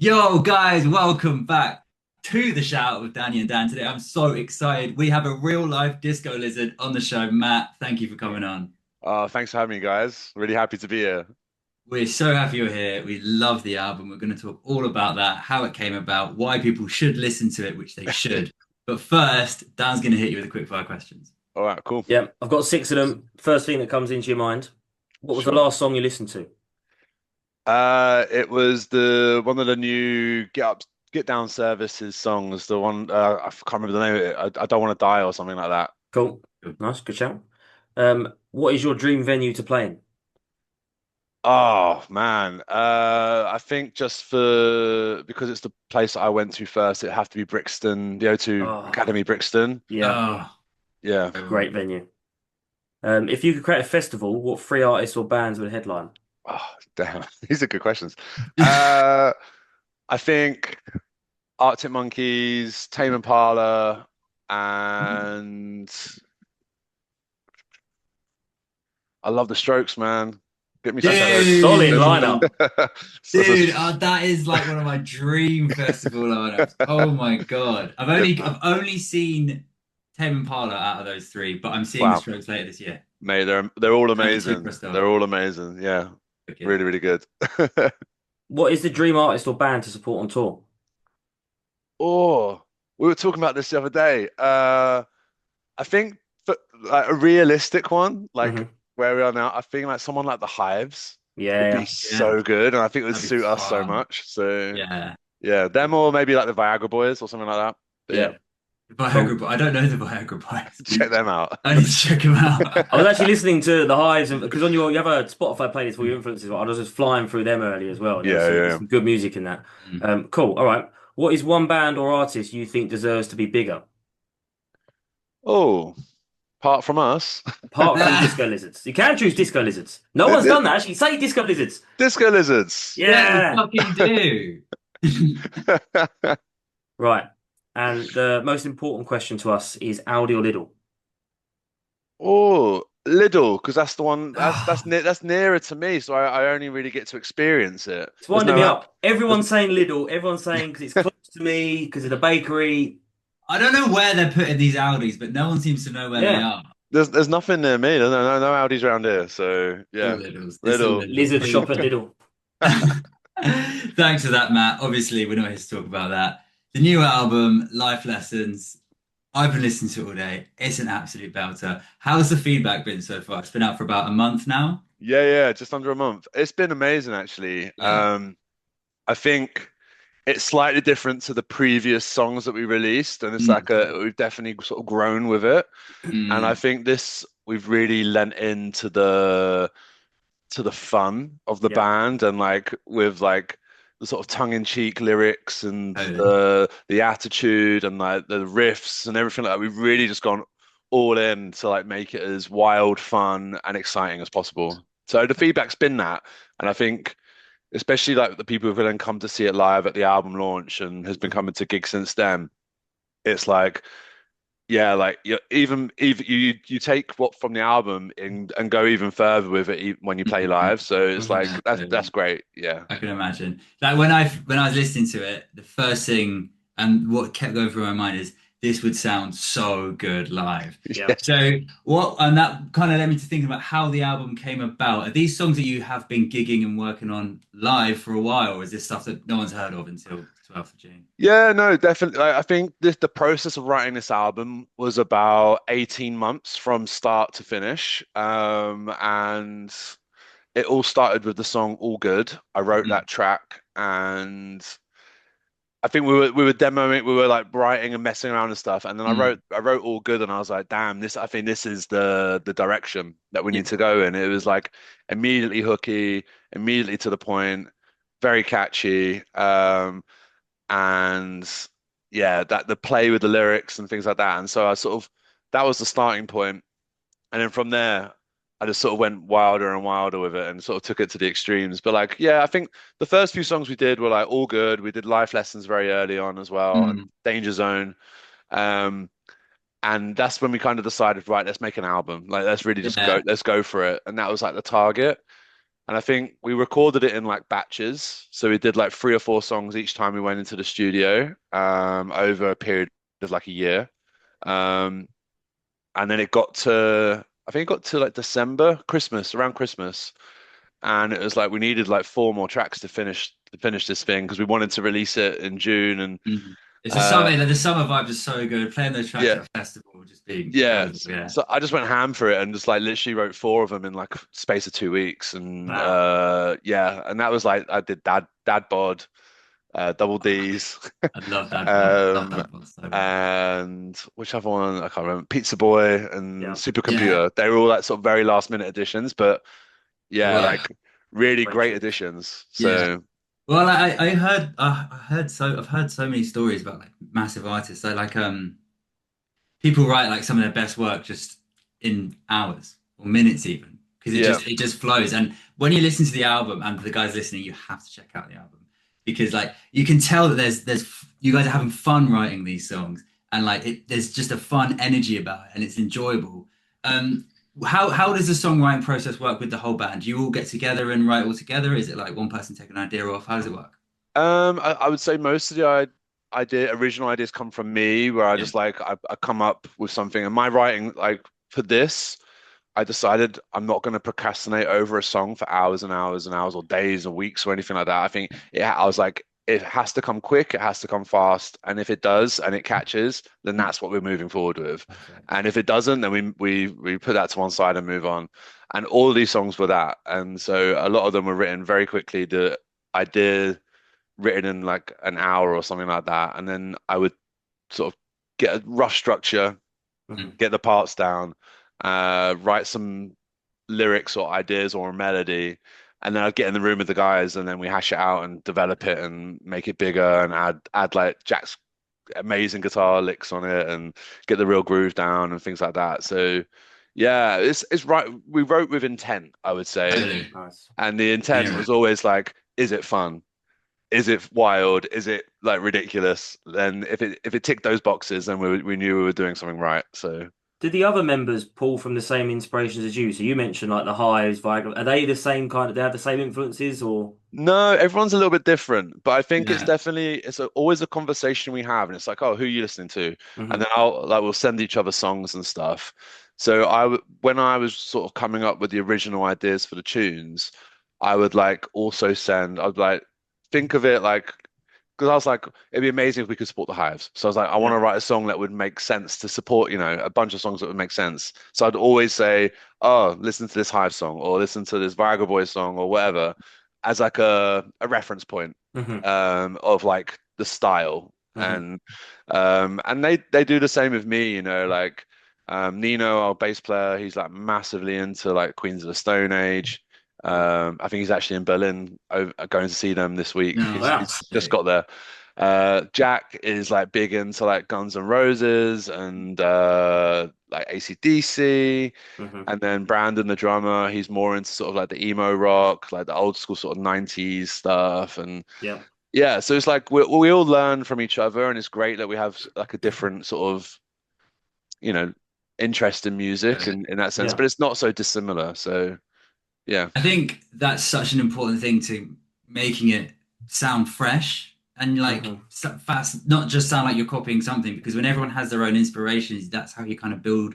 Yo, guys, welcome back to the shout with Danny and Dan today. I'm so excited. We have a real life disco lizard on the show. Matt, thank you for coming on. Thanks for having me, guys. Really happy to be here. We're so happy you're here. We love the album. We're going to talk all about that, how it came about, why people should listen to it, which they should. But first, Dan's going to hit you with the quick fire questions. All right, cool. Yeah, I've got six of them. First thing that comes into your mind. What was the Sure. last song you listened to? It was the one of the new Get Down Services songs. The one I can't remember the name of it. I don't want to die or something like that. Cool. Nice, good shout. What is your dream venue to play in? Oh man, I think just for because it's the place that I went to first, it have to be Brixton, the O2 Oh, Academy Brixton. yeah, Oh, Yeah. great venue. If you could create a festival, what three artists or bands would headline? Oh, damn. These are good questions. Uh, I think Arctic Monkeys, Tame Impala, and I love the Strokes, man. Get me some Solid dude, lineup. so dude, that is like one of my dream festival lineups. Oh my God. I've only seen Tame Impala out of those three, but I'm seeing the wow, Strokes later this year. mate, they're all I'm a amazing. superstar. They're all amazing. Yeah, Okay. really, really good. What is the dream artist or band to support on tour? Oh, we were talking about this the other day. I think for, like a realistic one, like Hmm. where we are now, I think like someone like the Hives would be Yeah, Yeah, so good, and I think it would that'd be suit us so fun. much. So Yeah. yeah, them or maybe like the Viagra Boys or something like that. But yeah, yeah, yeah. The Viagra Cool. Boy. I don't know the Viagra Boys. check them out. I need to check them out. I was actually listening to the Hives because on your you have a Spotify playlist for your influences. I was just flying through them earlier as well. There was Yeah, some, yeah. some good music in that. Mm. Cool. All right. What is one band or artist you think deserves to be bigger, Oh, apart from us, apart from Disco Lizards? You can choose Disco Lizards. No one's done that. Actually, say Disco Lizards. Disco Lizards. Yes, Yeah. fucking do. Right. And the most important question to us is Aldi or Lidl? Oh, Lidl, because that's the one Ah, that's nearer to me, so I only really get to experience it. It's There's winding me no up. there's Everyone's saying Lidl. Everyone's saying because it's close to me, because of the bakery. I don't know where they're putting these Audis, but no one seems to know where they Yeah. are. there's nothing near me. No Audis around here. So All yeah, Littles. It's all Lidl. Littles. Lizard shop at Lidl. Thanks for that, Matt. Obviously, we're not here to talk about that. The new album, Life Lessons. I've been listening to it all day. It's an absolute belter. How's the feedback been so far? It's been out for about a month now. Yeah, just under a month. It's been amazing actually. Yeah. I think it's slightly different to the previous songs that we released, and it's Mm. like a we've definitely sort of grown with it. And I Mm. think this we've really lent into the fun of the Yeah. band and like with like the sort of tongue-in-cheek lyrics and Totally. the attitude and like the riffs and everything like that. We've really just gone all in to like make it as wild, fun, and exciting as possible. So the feedback's been that, and I think especially like the people who've then come to see it live at the album launch and has been coming to gigs since then, it's like yeah, like even you take what from the album and go even further with it when you play Mm. live. So it's like Yeah, that's totally. great. Yeah. I can imagine. Like when I was listening to it, the first thing and what kept going through my mind is this would sound so good live. Yeah. Yeah. So what, and that kind of led me to thinking about how the album came about. Are these songs that you have been gigging and working on live for a while, or is this stuff that no one's heard of until 12th of June? Yeah, no, definitely. I think the process of writing this album was about 18 months from start to finish. And it all started with the song All Good. I wrote Mm, that track and I think we were demoing it, we were like writing and messing around and stuff. And then mm, I wrote All Good and I was like, damn, this I think this is the direction that we yeah, need to go in. It was like immediately hooky, immediately to the point, very catchy. And yeah, that the play with the lyrics and things like that. And so I sort of that was the starting point. And then from there, I just sort of went wilder and wilder with it and sort of took it to the extremes. But like, yeah, I think the first few songs we did were like all good. We did life lessons very early on as well and mm, Danger Zone. Um, and that's when we kind of decided, right, let's make an album. Like, let's really just yeah, let's go for it. And that was like the target. And I think we recorded it in like batches. So we did like 3 or 4 songs each time we went into the studio, over a period of like a year. Um, and then I think it got to like December, Christmas, around Christmas. And it was like we needed like 4 more tracks to finish this thing because we wanted to release it in June. And Mhm. It's a uh, summer, like the summer vibes are so good. Playing those tracks yeah, at a festival would just be yeah. incredible. Yeah. So I just went ham for it and just like literally wrote 4 of them in like space of 2 weeks. And Wow. yeah, and that was like I did Dad Bod, Double D's, I love that pod. I love um, that pod so much. and which other one? I can't remember. Pizza Boy and Yeah. Yeah, Supercomputer. They were all like sort of very last minute additions, but They yeah, were like really great great tunes. additions. yeah. So Well, I've heard so many stories about like massive artists. So like people write like some of their best work just in hours or minutes even because yeah, it just flows. And when you listen to the album and the guys listening, you have to check out the album because like you can tell that there's you guys are having fun writing these songs and like there's just a fun energy about it and it's enjoyable. Um, how does the songwriting process work with the whole band? Do you all get together and write all together? Is it like one person take an idea off? How does it work? I would say most of the original ideas come from me, where I Yeah. just like I come up with something, and my writing like for this. I decided I'm not going to procrastinate over a song for hours and hours and hours or days or weeks or anything like that. I think I was like, it has to come quick, it has to come fast. And if it does and it catches, then that's what we're moving forward with. Perfect. And if it doesn't, then we put that to one side and move on. And all of these songs were that. And so a lot of them were written very quickly. The idea written in like an hour or something like that. And then I would sort of get a rough structure, Mhm. get the parts down, write some lyrics or ideas or a melody, and then I'd get in the room with the guys, and then we hash it out and develop it and make it bigger and add like Jack's amazing guitar licks on it and get the real groove down and things like that. So yeah, it's right. We wrote with intent, I would say, Totally. Nice. and the intent Yeah. was always like, is it fun? Is it wild? Is it like ridiculous? Then if it ticked those boxes, then we knew we were doing something right. So. Did the other members pull from the same inspirations as you? So you mentioned like the Hives, Viagra. Are they the same kind of? They have the same influences, or? No, everyone's a little bit different, but I think it's Yeah. definitely always a conversation we have, and it's like, oh, who are you listening to? And Hmm. then we'll send each other songs and stuff. So when I was sort of coming up with the original ideas for the tunes, I would like also I'd like think of it like because I was like, it'd be amazing if we could support the Hives. So I was like, I want Yeah. to write a song that would make sense to support, a bunch of songs that would make sense. So I'd always say, oh, listen to this Hive song or listen to this Viagra Boys song or whatever as like a reference point Hmm. of like the style. Hmm. And they do the same with me, like Nino, our bass player, he's like massively into like Queens of the Stone Age. Wow. I think he's actually in Berlin going to see them this week. No, Wow. He's just sick. got there. Jack is like big into like Guns N' Roses and like AC/DC. Hmm. And then Brandon, the drummer, he's more into sort of like the emo rock, like the old school sort of 90s stuff. And Yeah. yeah, so it's like we all learn from each other, and it's great that we have like a different sort of, you know, interest in music in that sense, Yeah. but it's not so dissimilar. So yeah, I think that's such an important thing to making it sound fresh and like Hmm. fast, not just sound like you're copying something. Because when everyone has their own inspirations, that's how you kind of build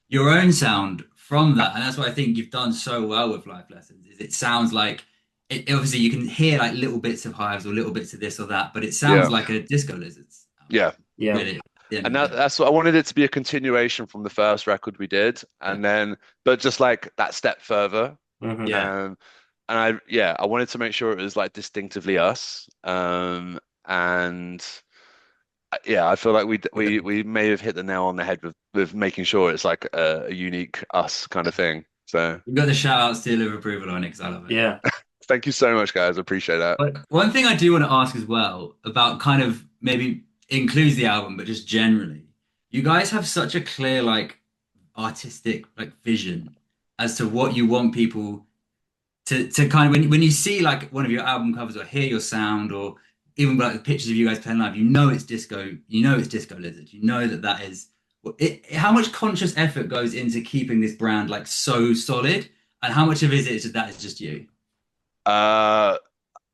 your own sound from that. And that's what I think you've done so well with Life Lessons. Is it sounds like obviously you can hear like little bits of Hives or little bits of this or that, but it sounds yeah, like a Disco Lizards album, yeah. Yeah. really, at the end And of the day. that's what I wanted it to be, a continuation from the first record we did, Yeah. and then but just like that step further. Hmm. Yeah. Um, and I wanted to make sure it was like distinctively us. And yeah, I feel like we may have hit the nail on the head with making sure it's like a unique us kind of thing. So You've got the shout out seal of approval on it because I love it. Yeah. thank you so much, guys. I appreciate that. But one thing I do want to ask as well about kind of maybe includes the album, but just generally, you guys have such a clear like artistic like vision as to what you want people to kind of when you see like one of your album covers or hear your sound or even like the pictures of you guys playing live, you know it's Disco Lizard, you know that is how much conscious effort goes into keeping this brand like so solid, and how much of it is that is just you? Uh,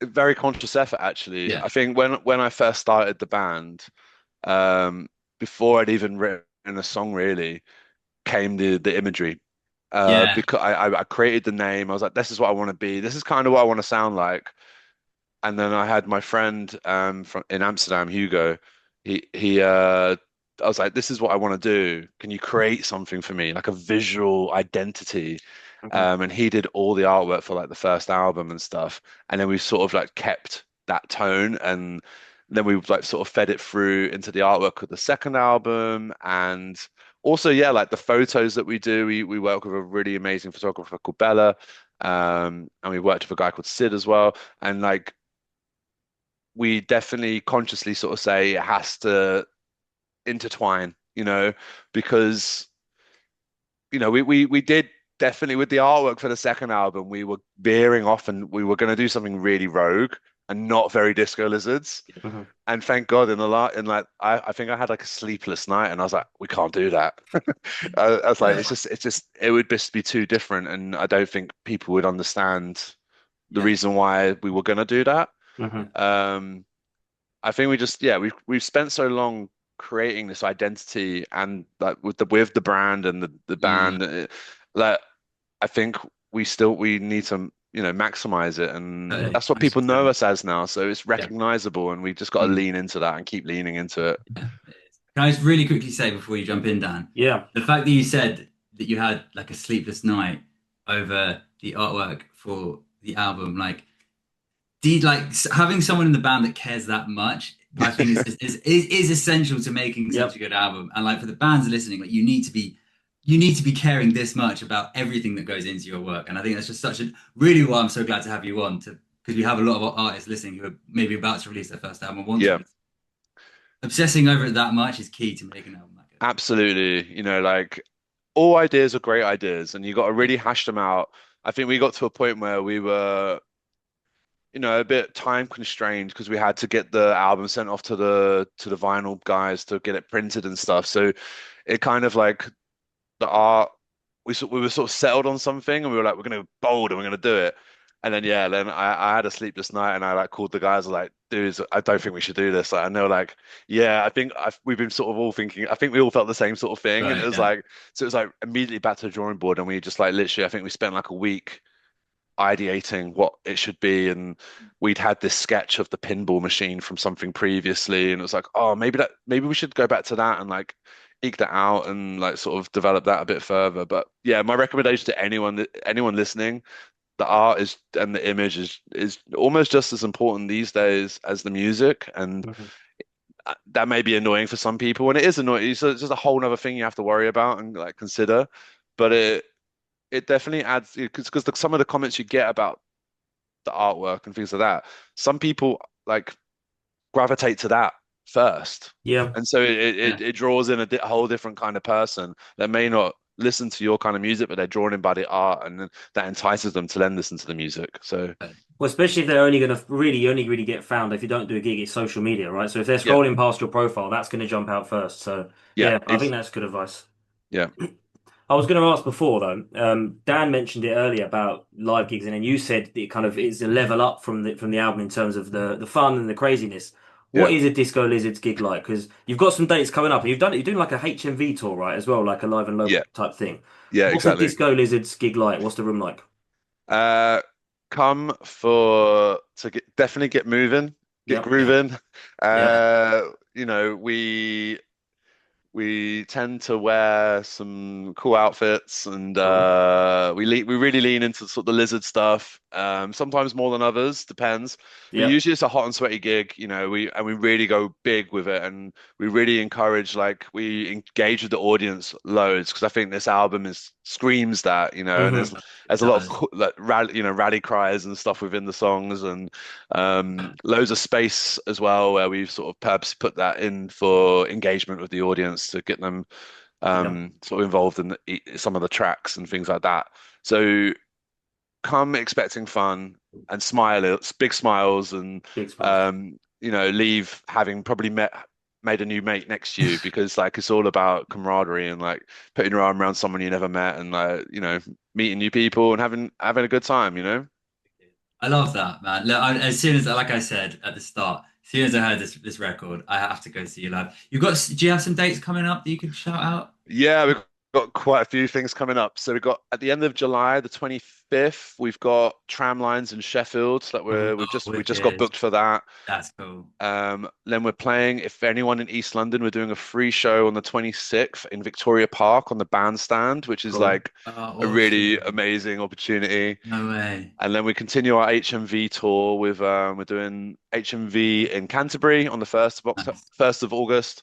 very conscious effort, actually. Yeah. I think when I first started the band, um, before I'd even written a song, really, came the imagery. Yeah. Because I created the name. I was like, this is what I want to be. This is kind of what I want to sound like. And then I had my friend from in Amsterdam, Hugo. He I was like, this is what I want to do. Can you create something for me, like a visual identity? Hmm. And he did all the artwork for like the first album and stuff. And then we sort of like kept that tone, and then we like sort of fed it through into the artwork of the second album. And also, yeah, like the photos that we do, we work with a really amazing photographer called Bella. And we worked with a guy called Sid as well. And like we definitely consciously sort of say it has to intertwine, because we did definitely with the artwork for the second album, we were veering off and we were going to do something really rogue and not very Disco Lizards. Hmm. And thank God in the lot in like I think I had like a sleepless night and I was like, we can't do that. I was like, Yeah. it's just it would just be too different and I don't think people would understand the Yeah. reason why we were gonna do that. Hmm. Um I think we just yeah we've spent so long creating this identity and like with the brand and the Mm. band like I think we need to maximize it and Totally. Yeah. that's what people know 100%. us as now so it's Yeah. recognizable and we just got to Mm. lean into that and keep leaning into it. Yeah, it is. Can I just really quickly say before you jump in, Dan, Yeah. the fact that you said that you had like a sleepless night over the artwork for the album, like, having someone in the band that cares that much, I think is essential to making such a Yep. good album. And like for the bands listening, like you need to be caring this much about everything that goes into your work. And I think that's just such a really why I'm so glad to have you on to because we have a lot of artists listening who are maybe about to release their first album and want to Yeah, release. Obsessing over it that much is key to making an album that good. absolutely. Like all ideas are great ideas and you got to Yeah. really hash them out. I think we got to a point where we were a bit time constrained because we had to get the album sent off to the vinyl guys to get it printed and stuff. So it kind of like the art we were sort of settled on something and we were like we're gonna go bold and we're gonna do it. And then yeah, then I had a sleepless night and I like called the guys like, dudes, I don't think we should do this. Like, and they were like, yeah, I think we've been sort of all thinking. I think we all felt the same sort of thing, and it Right. was Yeah. like so it was like immediately back to the drawing board and we just like literally I think we spent like a week ideating what it should be and we'd had this sketch of the pinball machine from something previously and it was like oh maybe we should go back to that and like eke that out and like sort of develop that a bit further but yeah my recommendation to anyone listening the art is and the image is almost just as important these days as the music and Hmm. that may be annoying for some people and it is annoying so it's just a whole other thing you have to worry about and like consider but it definitely adds because some of the comments you get about the artwork and things like that, some people like gravitate to that first, Yeah. and so it Yeah. it, it draws in a whole different kind of person that may not listen to your kind of music, but they're drawn in by the art, and then that entices them to then listen to the music. So Well, especially if they're only going to really only really get found if you don't do a gig, it's social media, right? So if they're yeah, scrolling past your profile, that's going to jump out first. So yeah, yeah, I think that's good advice. yeah, I was going to ask before though. Dan mentioned it earlier about live gigs, and then you said it kind of is a level up from the album in terms of the fun and the craziness. yeah, What is a Disco Lizards gig like? Because you've got some dates coming up, and you're doing like a HMV tour, right, as well, like a live and yeah, local type thing. yeah, What's a exactly. Disco Lizards gig like? What's the room like? Uh, come for to definitely get moving, get Yep, Yeah. grooving. Yeah. Uh, we tend to wear some cool outfits and cool. we really lean into sort of the lizard stuff. Sometimes more than others, depends. But Yep. usually it's a hot and sweaty gig, we really go big with it and we really encourage like we engage with the audience loads because I think this album is screams that, and there's Hmm. there's It a lot of does. like rally cries and stuff within the songs and loads of space as well, where we've sort of perhaps put that in for engagement with the audience to get them Yeah. sort of involved in some of the tracks and things like that. So come expecting fun and smile, it's big smiles, and Big smiles. leave having probably made a new mate next to you because like it's all about camaraderie and like putting your arm around someone you never met and like meeting new people and having a good time. I love that, man. Look, as soon as, like I said at the start, as soon as I heard this record, I have to go see you live. Do you have some dates coming up that you could shout out? Yeah, we've got quite a few things coming up. So we've got at the end of July, the 25th, we've got Tramlines in Sheffield that Mhm. we just got Wicked. booked for that. That's cool. Then we're playing, if anyone in East London, we're doing a free show on the 26th in Victoria Park on the bandstand, which is Cool. like a Oh, really awesome. amazing opportunity. No way. And then we continue our HMV tour with we're doing HMV in Canterbury on the 1st Nice. of August,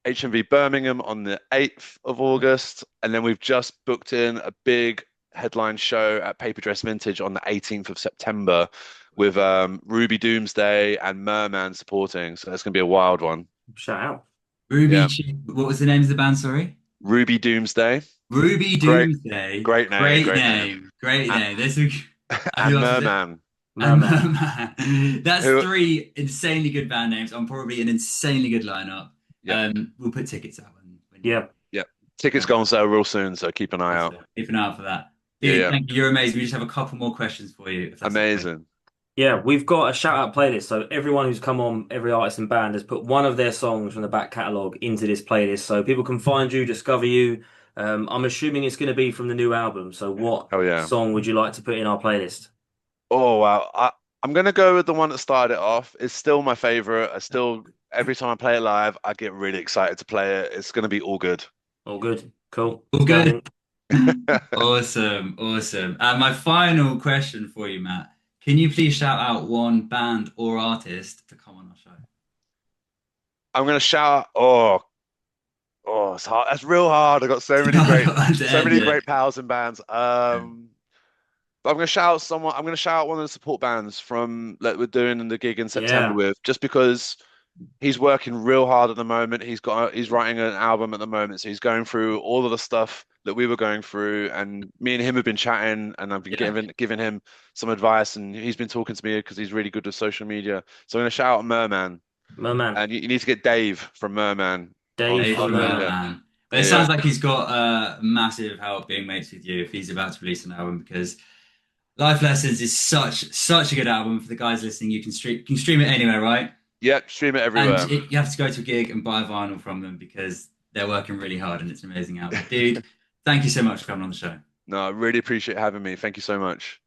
HMV Birmingham on the 8th of August, and then we've just booked in a big headline show at Paper Dress Vintage on the 18th of September with Wicked. Ruby Doomsday and Merman supporting. So that's going to be a wild one. Shout out. Ruby, Yeah. what was the name of the band? Sorry. Ruby Doomsday. Ruby Great, Doomsday. great name, Great great name. name. Great And, name. This is, who and else is it? Merman, And Merman. Man. That's who, three insanely good band names on probably an insanely good lineup. yeah, We'll put tickets out when you Yeah. yeah. Tickets yeah. go on sale real soon, so keep an eye out. Awesome. Keep an eye out for that. Yeah, Dude, yeah. thank you. You're amazing. We just have a couple more questions for you, if that's okay. Amazing. Yeah, we've got a shout out playlist. So everyone who's come on, every artist and band has put one of their songs from the back catalogue into this playlist so people can find you, discover you. I'm assuming it's going to be from the new album. So what Oh yeah. song would you like to put in our playlist? Oh wow. I'm gonna go with the one that started it off. It's still my favorite. I still every time I play it live, I get really excited to play it. It's gonna be all good. All good. Cool. All It's good. going. Awesome. Awesome. And my final question for you, Matt. Can you please shout out one band or artist to come on our show? I'm gonna shout. Oh, it's hard. That's real hard. I got To so end many it. great pals and bands. But I'm gonna shout out someone. I'm gonna shout out one of the support bands from that we're doing the gig in September Yeah. with, just because he's working real hard at the moment. He's writing an album at the moment, so he's going through all of the stuff that we were going through, and me and him have been chatting, and I've been Yeah. giving him some advice, and he's been talking to me because he's really good with social media. So I'm gonna shout out Merman, Merman. and you need to get Dave from Merman on Dave Dave from from social media. Merman. Man. But Yeah, it yeah, sounds like he's got massive help being mates with you if he's about to release an album because Life Lessons is such a good album for the guys listening. You can stream it anywhere, right? yeah. Stream it And everywhere. you have to go to a gig and buy vinyl from them because they're working really hard and it's an amazing album. Dude, thank you so much for coming on the show. No, I really appreciate having me. Thank you so much.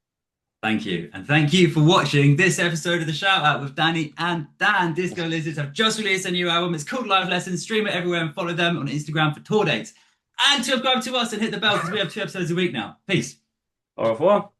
Thank you. And thank you for watching this episode of The Shout Out with Danny and Dan. Disco Lizards have just released a new album. It's called Live Lessons. Stream it everywhere and follow them on Instagram for tour dates. And subscribe to us and hit the bell because we have 2 episodes a week now. Peace. Au revoir.